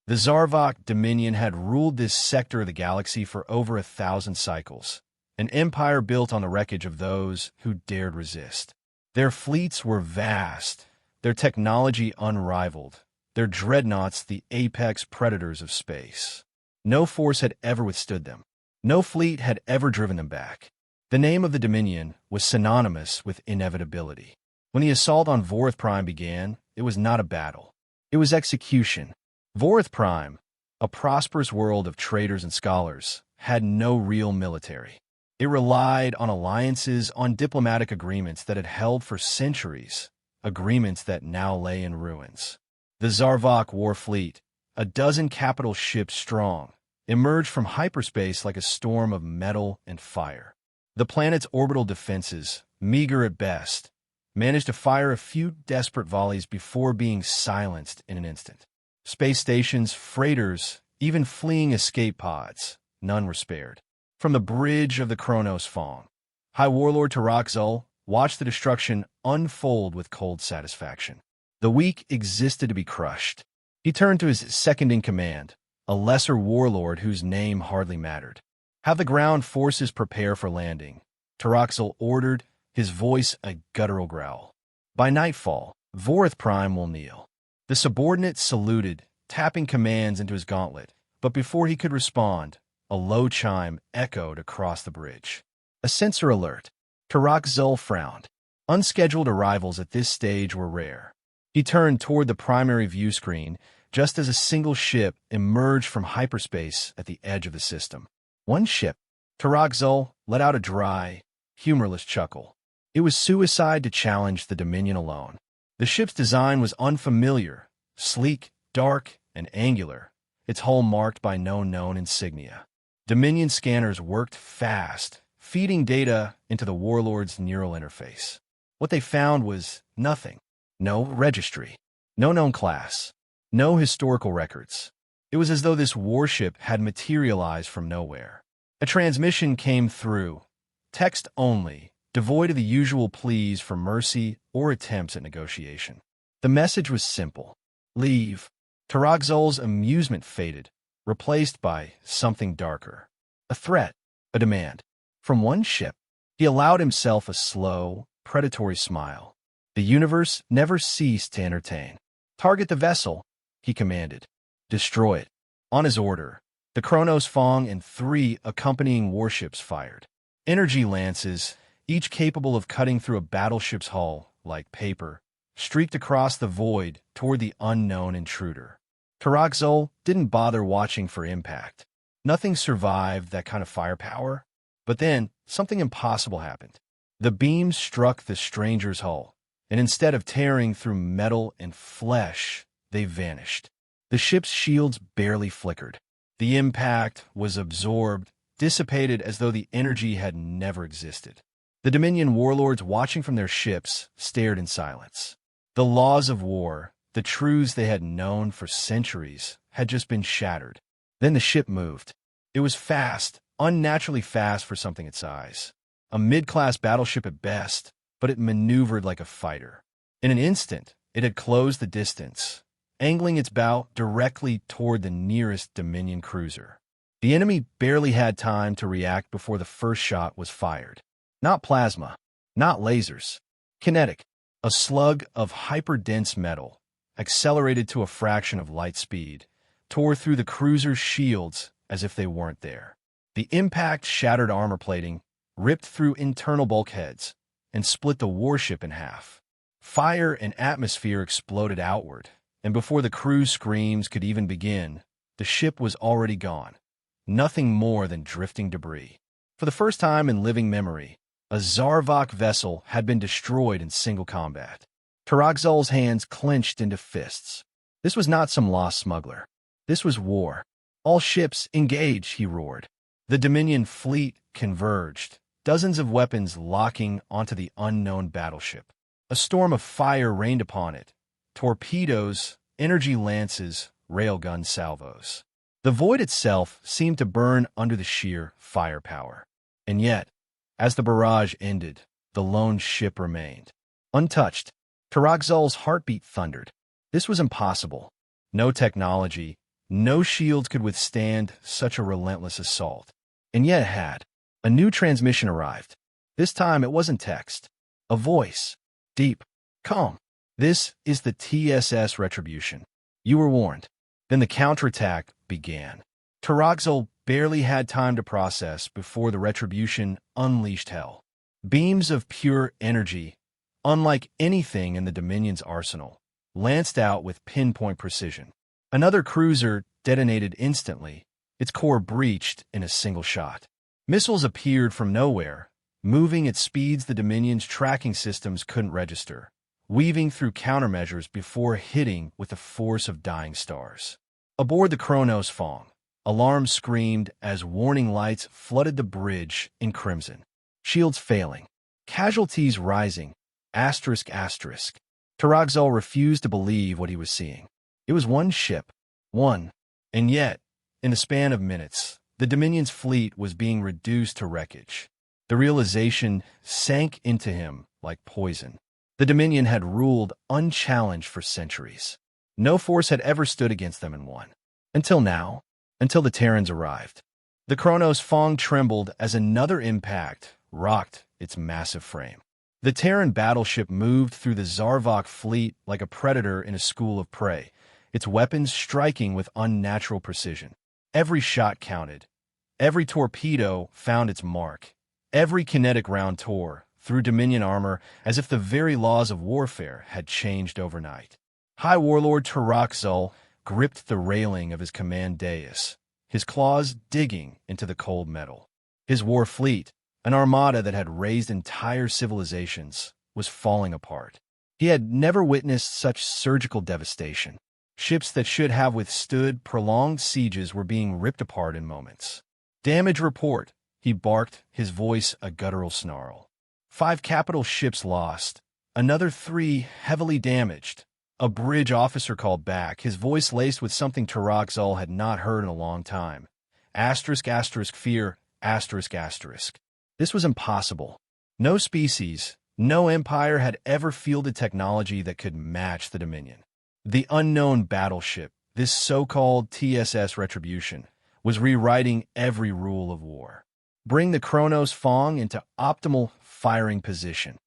The Xar'vok Dominion had ruled this sector of the galaxy for over 1,000 cycles, an empire built on the wreckage of those who dared resist. Their fleets were vast, their technology unrivaled, their dreadnoughts the apex predators of space. No force had ever withstood them. No fleet had ever driven them back. The name of the Dominion was synonymous with inevitability. When the assault on Vorith Prime began, it was not a battle. It was execution. Vorith Prime, a prosperous world of traders and scholars, had no real military. It relied on alliances, on diplomatic agreements that had held for centuries, agreements that now lay in ruins. The Xar'vok war fleet, a dozen capital ships strong, emerged from hyperspace like a storm of metal and fire. The planet's orbital defenses, meager at best, managed to fire a few desperate volleys before being silenced in an instant. Space stations, freighters, even fleeing escape pods, none were spared. From the bridge of the Kronos Fang, High Warlord Tarak'Zul watched the destruction unfold with cold satisfaction. The weak existed to be crushed. He turned to his second-in-command, a lesser warlord whose name hardly mattered. "Have the ground forces prepare for landing," Tarak'Zul ordered, his voice a guttural growl. "By nightfall, Vorith Prime will kneel." The subordinate saluted, tapping commands into his gauntlet, but before he could respond, a low chime echoed across the bridge. A sensor alert. Tarak'Zul frowned. Unscheduled arrivals at this stage were rare. He turned toward the primary view screen just as a single ship emerged from hyperspace at the edge of the system. One ship. Tarak'Zul let out a dry, humorless chuckle. It was suicide to challenge the Dominion alone. The ship's design was unfamiliar, sleek, dark, and angular, its hull marked by no known insignia. Dominion scanners worked fast, feeding data into the warlord's neural interface. What they found was nothing. No registry. No known class. No historical records. It was as though this warship had materialized from nowhere. A transmission came through, text only, devoid of the usual pleas for mercy or attempts at negotiation. The message was simple. Leave. Tarak'Zul's amusement faded, replaced by something darker. A threat. A demand. From one ship, he allowed himself a slow, predatory smile. The universe never ceased to entertain. "Target the vessel," he commanded. "Destroy it." On his order, the Kronos Fang and 3 accompanying warships fired. Energy lances, each capable of cutting through a battleship's hull, like paper, streaked across the void toward the unknown intruder. Tarak'Zul didn't bother watching for impact. Nothing survived that kind of firepower. But then, something impossible happened. The beams struck the stranger's hull, and instead of tearing through metal and flesh, they vanished. The ship's shields barely flickered. The impact was absorbed, dissipated as though the energy had never existed. The Dominion warlords watching from their ships stared in silence. The laws of war, the truths they had known for centuries, had just been shattered. Then the ship moved. It was fast, unnaturally fast for something its size. A mid-class battleship at best, but it maneuvered like a fighter. In an instant, it had closed the distance, angling its bow directly toward the nearest Dominion cruiser. The enemy barely had time to react before the first shot was fired. Not plasma, not lasers. Kinetic, a slug of hyper-dense metal, accelerated to a fraction of light speed, tore through the cruiser's shields as if they weren't there. The impact shattered armor plating, ripped through internal bulkheads, and split the warship in half. Fire and atmosphere exploded outward, and before the crew's screams could even begin, the ship was already gone. Nothing more than drifting debris. For the first time in living memory, a Xar'vok vessel had been destroyed in single combat. Tarak'Zul's hands clenched into fists. This was not some lost smuggler. This was war. "All ships, engage," he roared. The Dominion fleet converged, dozens of weapons locking onto the unknown battleship. A storm of fire rained upon it. Torpedoes, energy lances, railgun salvos. The void itself seemed to burn under the sheer firepower. And yet, as the barrage ended, the lone ship remained. Untouched, Tarak'Zul's heartbeat thundered. This was impossible. No technology, No shields could withstand such a relentless assault. And yet it had. A new transmission arrived. This time it wasn't text. A voice. Deep. Calm. This is the TSS Retribution. You were warned. Then the counterattack began. Tarak'Zul barely had time to process before the Retribution unleashed hell. Beams of pure energy, unlike anything in the Dominion's arsenal, lanced out with pinpoint precision. Another cruiser detonated instantly, its core breached in a single shot. Missiles appeared from nowhere, moving at speeds the Dominion's tracking systems couldn't register, weaving through countermeasures before hitting with the force of dying stars. Aboard the Kronos Fang, alarms screamed as warning lights flooded the bridge in crimson. Shields failing. Casualties rising. Tarak'Zul refused to believe what he was seeing. It was one ship. One. And yet, in the span of minutes, the Dominion's fleet was being reduced to wreckage. The realization sank into him like poison. The Dominion had ruled unchallenged for centuries. No force had ever stood against them and won. Until now. Until the Terrans arrived. The Kronos Fang trembled as another impact rocked its massive frame. The Terran Battleship moved through the Xar'vok fleet like a predator in a school of prey, its weapons striking with unnatural precision. Every shot counted. Every torpedo found its mark. Every kinetic round tore through Dominion armor as if the very laws of warfare had changed overnight. High Warlord Tarak'Zul gripped the railing of his command dais, his claws digging into the cold metal. His war fleet, an armada that had raised entire civilizations, was falling apart. He had never witnessed such surgical devastation. Ships that should have withstood prolonged sieges were being ripped apart in moments. Damage report, he barked, his voice a guttural snarl. 5 capital ships lost, another 3 heavily damaged. A bridge officer called back, his voice laced with something Tarak'Zul had not heard in a long time. Fear, This was impossible. No species, no empire had ever fielded technology that could match the Dominion. The unknown battleship, this so-called TSS Retribution, was rewriting every rule of war. Bring the Kronos Fang into optimal firing position.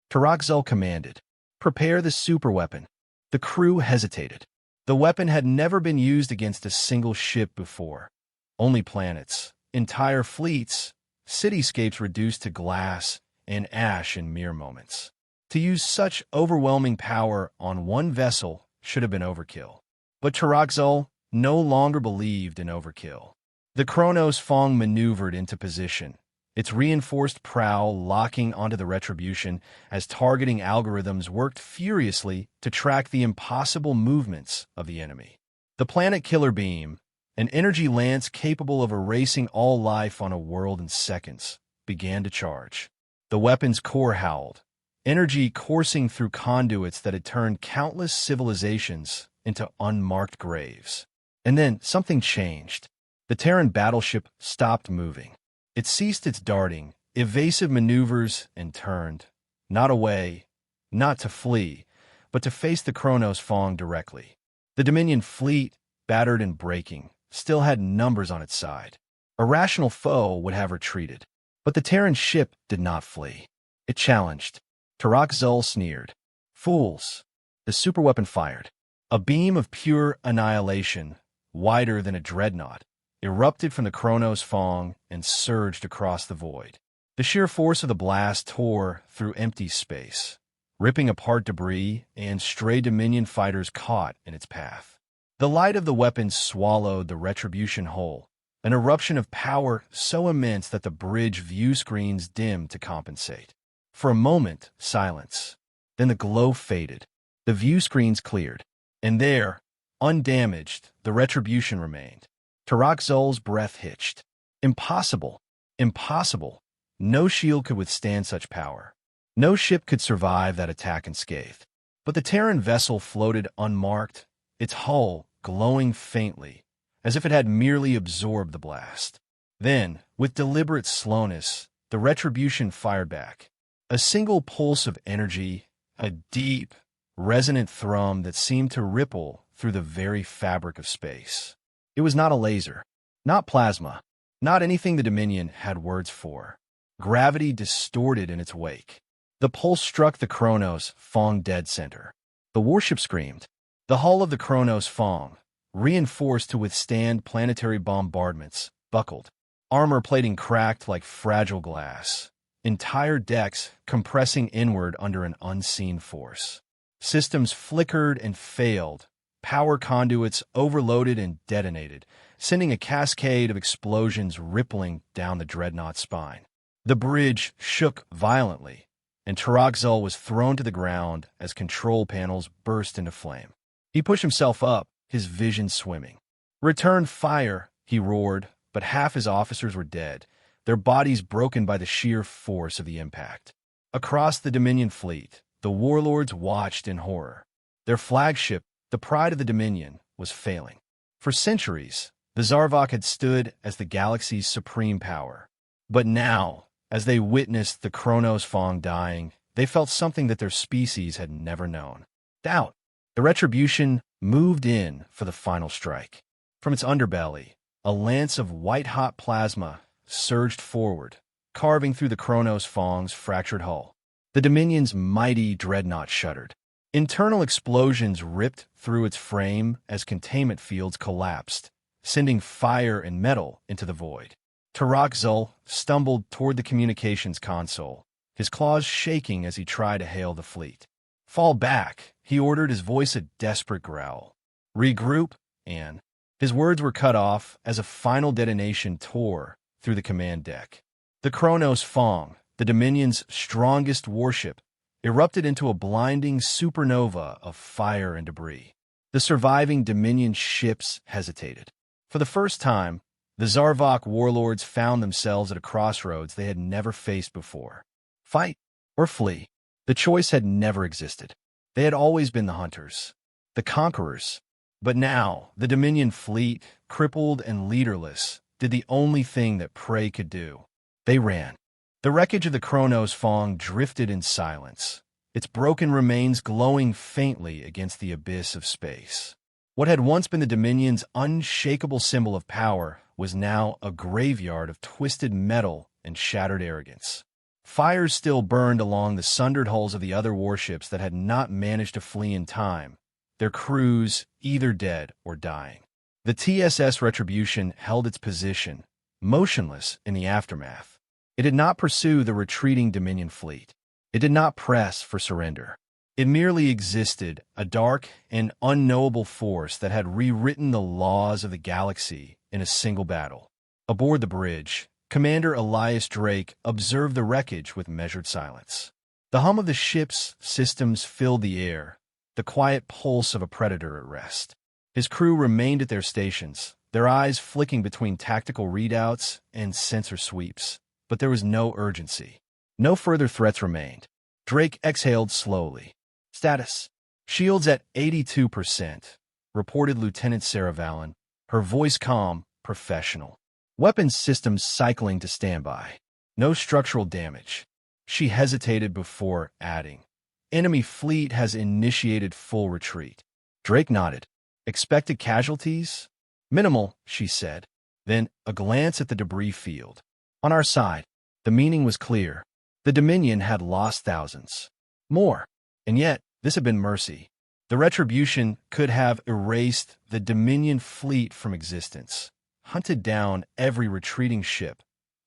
Tarak'Zul commanded. Prepare the superweapon. The crew hesitated. The weapon had never been used against a single ship before. Only planets, entire fleets, cityscapes reduced to glass and ash in mere moments. To use such overwhelming power on one vessel should have been overkill. But Tarak'Zul no longer believed in overkill. The Kronos Fang maneuvered into position, its reinforced prow locking onto the Retribution as targeting algorithms worked furiously to track the impossible movements of the enemy. The Planet Killer Beam, an energy lance capable of erasing all life on a world in seconds, began to charge. The weapon's core howled, energy coursing through conduits that had turned countless civilizations into unmarked graves. And then something changed. The Terran Battleship stopped moving. It ceased its darting, evasive maneuvers and turned, not away, not to flee, but to face the Kronos Fang directly. The Dominion fleet, battered and breaking, still had numbers on its side. A rational foe would have retreated. But the Terran ship did not flee. It challenged. Tarak'Zul sneered. Fools! The superweapon fired. A beam of pure annihilation, wider than a dreadnought, erupted from the Kronos Fang and surged across the void. The sheer force of the blast tore through empty space, ripping apart debris and stray Dominion fighters caught in its path. The light of the weapon swallowed the Retribution whole, an eruption of power so immense that the bridge view screens dimmed to compensate. For a moment, silence. Then the glow faded. The view screens cleared. And there, undamaged, the Retribution remained. Tarak'Zul's breath hitched. Impossible. Impossible. No shield could withstand such power. No ship could survive that attack unscathed. But the Terran vessel floated unmarked, its hull glowing faintly, as if it had merely absorbed the blast. Then, with deliberate slowness, the Retribution fired back. A single pulse of energy, a deep, resonant thrum that seemed to ripple through the very fabric of space. It was not a laser, not plasma, not anything the Dominion had words for. Gravity distorted in its wake. The pulse struck the Kronos Fang dead center. The warship screamed. The hull of the Kronos Fang, reinforced to withstand planetary bombardments, buckled. Armor plating cracked like fragile glass. Entire decks compressing inward under an unseen force. Systems flickered and failed. Power conduits overloaded and detonated, sending a cascade of explosions rippling down the dreadnought's spine. The bridge shook violently, and Tarak'Zul was thrown to the ground as control panels burst into flame. He pushed himself up, his vision swimming. "Return fire," he roared, but half his officers were dead, their bodies broken by the sheer force of the impact. Across the Dominion fleet, the warlords watched in horror. Their flagship, the pride of the Dominion, was failing. For centuries, the Xar'vok had stood as the galaxy's supreme power. But now, as they witnessed the Kronos Fang dying, they felt something that their species had never known: doubt. The Retribution moved in for the final strike. From its underbelly, a lance of white-hot plasma surged forward, carving through the Kronos Fang's fractured hull. The Dominion's mighty dreadnought shuddered. Internal explosions ripped through its frame as containment fields collapsed, sending fire and metal into the void. Tarak'Zul stumbled toward the communications console, his claws shaking as he tried to hail the fleet. "Fall back," he ordered, his voice a desperate growl. "Regroup," and his words were cut off as a final detonation tore through the command deck. The Kronos Fang, the Dominion's strongest warship, erupted into a blinding supernova of fire and debris. The surviving Dominion ships hesitated. For the first time, the Xar'vok warlords found themselves at a crossroads they had never faced before. Fight or flee. The choice had never existed. They had always been the hunters, the conquerors. But now, the Dominion fleet, crippled and leaderless, did the only thing that prey could do. They ran. The wreckage of the Kronos Fang drifted in silence, its broken remains glowing faintly against the abyss of space. What had once been the Dominion's unshakable symbol of power was now a graveyard of twisted metal and shattered arrogance. Fires still burned along the sundered hulls of the other warships that had not managed to flee in time, their crews either dead or dying. The TSS Retribution held its position, motionless in the aftermath. It did not pursue the retreating Dominion fleet. It did not press for surrender. It merely existed, a dark and unknowable force that had rewritten the laws of the galaxy in a single battle. Aboard the bridge, Commander Elias Drake observed the wreckage with measured silence. The hum of the ship's systems filled the air, the quiet pulse of a predator at rest. His crew remained at their stations, their eyes flicking between tactical readouts and sensor sweeps. But there was no urgency. No further threats remained. Drake exhaled slowly. "Status: shields at 82%, reported Lieutenant Sarah Vallon, her voice calm, professional. "Weapons systems cycling to standby. No structural damage." She hesitated before adding, "Enemy fleet has initiated full retreat." Drake nodded. "Expected casualties?" "Minimal," she said. Then a glance at the debris field. On our side, the meaning was clear. The Dominion had lost thousands. More. And yet, this had been mercy. The Retribution could have erased the Dominion fleet from existence, hunted down every retreating ship,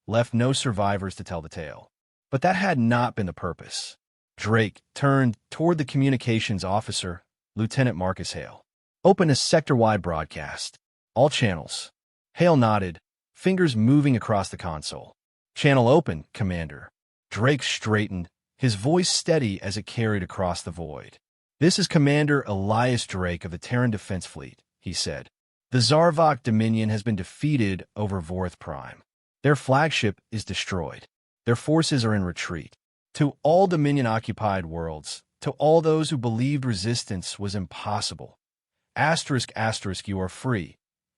left no survivors to tell the tale. But that had not been the purpose. Drake turned toward the communications officer, Lieutenant Marcus Hale. "Open a sector-wide broadcast. All channels." Hale nodded, fingers moving across the console. "Channel open, Commander." Drake straightened, his voice steady as it carried across the void. "This is Commander Elias Drake of the Terran Defense Fleet," he said. "The Xar'vok Dominion has been defeated over Vorith Prime. Their flagship is destroyed. Their forces are in retreat. To all Dominion-occupied worlds, to all those who believed resistance was impossible. Asterisk, asterisk, you are free.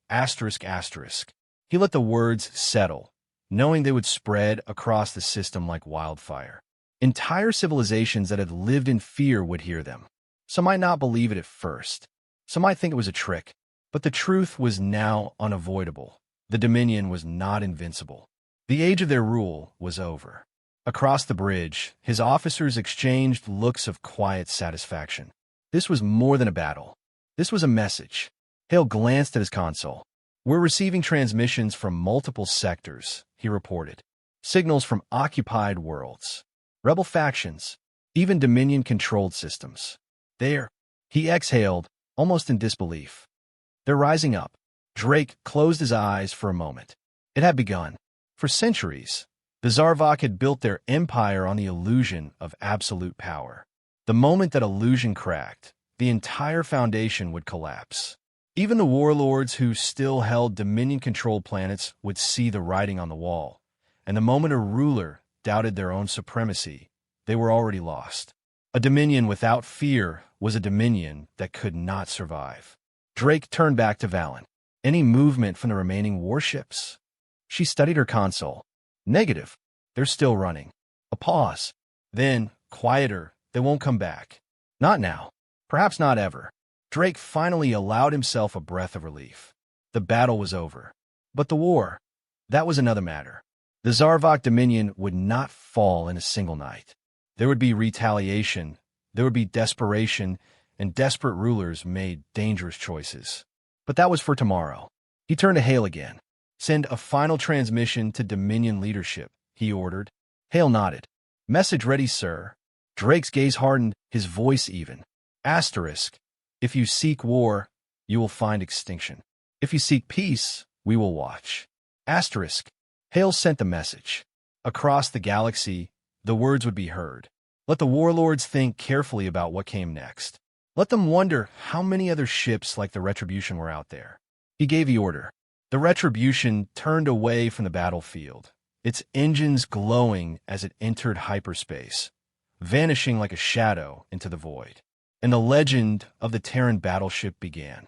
Asterisk, asterisk." He let the words settle, knowing they would spread across the system like wildfire. Entire civilizations that had lived in fear would hear them. Some might not believe it at first. Some might think it was a trick. But the truth was now unavoidable. The Dominion was not invincible. The age of their rule was over. Across the bridge, his officers exchanged looks of quiet satisfaction. This was more than a battle. This was a message. Hale glanced at his console. "We're receiving transmissions from multiple sectors," he reported. "Signals from occupied worlds, rebel factions, even Dominion-controlled systems. There," he exhaled, almost in disbelief. "They're rising up." Drake closed his eyes for a moment. It had begun. For centuries, the Xar'vok had built their empire on the illusion of absolute power. The moment that illusion cracked, the entire foundation would collapse. Even the warlords who still held Dominion-controlled planets would see the writing on the wall, and the moment a ruler doubted their own supremacy, they were already lost. A Dominion without fear was a Dominion that could not survive. Drake turned back to Valen. "Any movement from the remaining warships?" She studied her console. "Negative. They're still running." A pause. Then, quieter, "They won't come back. Not now. Perhaps not ever." Drake finally allowed himself a breath of relief. The battle was over. But the war, that was another matter. The Xar'vok Dominion would not fall in a single night. There would be retaliation, there would be desperation, and desperate rulers made dangerous choices. But that was for tomorrow. He turned to Hale again. "Send a final transmission to Dominion leadership," he ordered. Hale nodded. "Message ready, sir." Drake's gaze hardened, his voice even. Asterisk. "If you seek war, you will find extinction. If you seek peace, we will watch." Asterisk. Hale sent the message. Across the galaxy, the words would be heard. Let the warlords think carefully about what came next. Let them wonder how many other ships like the Retribution were out there. He gave the order. The Retribution turned away from the battlefield, its engines glowing as it entered hyperspace, vanishing like a shadow into the void. And the legend of the Terran Battleship began.